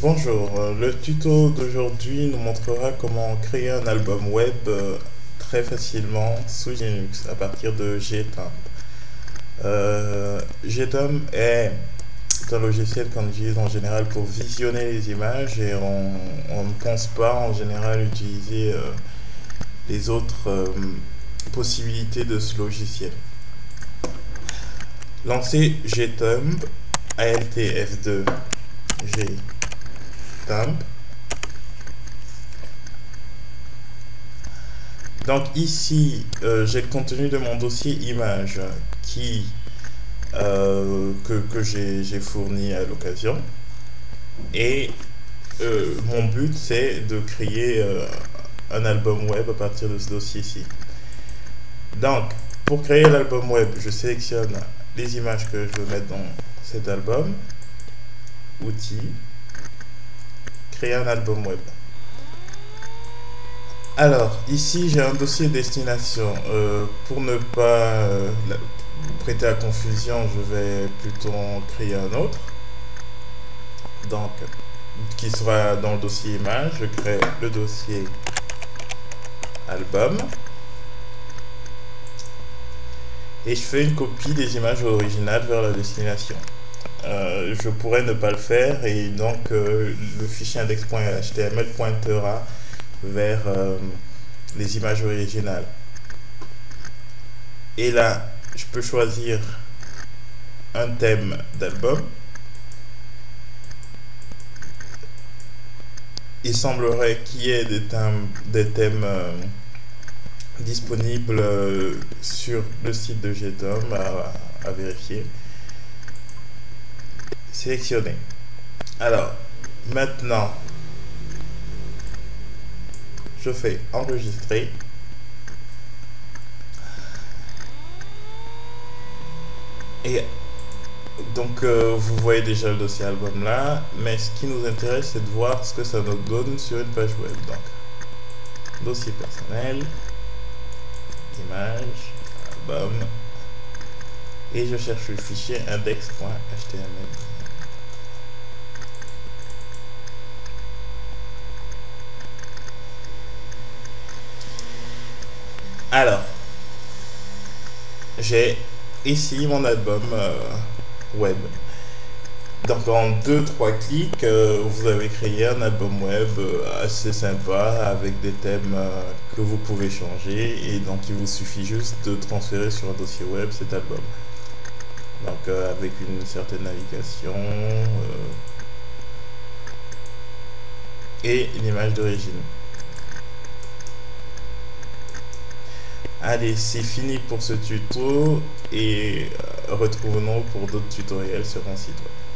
Bonjour, le tuto d'aujourd'hui nous montrera comment créer un album web très facilement sous Linux à partir de GTemp. GTemp est un logiciel qu'on utilise en général pour visionner les images et on ne pense pas en général utiliser les autres possibilités de ce logiciel. Lancez GTemp, ALT-F2, GTemp. Donc ici, j'ai le contenu de mon dossier image que j'ai fourni à l'occasion. Et mon but, c'est de créer un album web à partir de ce dossier-ci. Donc, pour créer l'album web, je sélectionne les images que je veux mettre dans cet album. Outils, créer un album web. Alors, ici, j'ai un dossier destination. Pour ne pas prêter à confusion, je vais plutôt en créer un autre. Donc, qui sera dans le dossier image. Je crée le dossier album. Et je fais une copie des images originales vers la destination. Je pourrais ne pas le faire et donc le fichier index.html pointera vers les images originales. Et là, je peux choisir un thème d'album. Il semblerait qu'il y ait des thèmes disponibles sur le site de GTemp à vérifier. Sélectionner. Alors, maintenant, je fais enregistrer. Et donc, vous voyez déjà le dossier album là, mais ce qui nous intéresse, c'est de voir ce que ça nous donne sur une page web. Donc, dossier personnel, image, album, et je cherche le fichier index.html. Alors, j'ai ici mon album web. Donc en 2-3 clics, vous avez créé un album web assez sympa avec des thèmes que vous pouvez changer et donc il vous suffit juste de transférer sur un dossier web cet album. Donc avec une certaine navigation et une image d'origine. Allez, c'est fini pour ce tuto et retrouvons-nous pour d'autres tutoriels sur mon site web.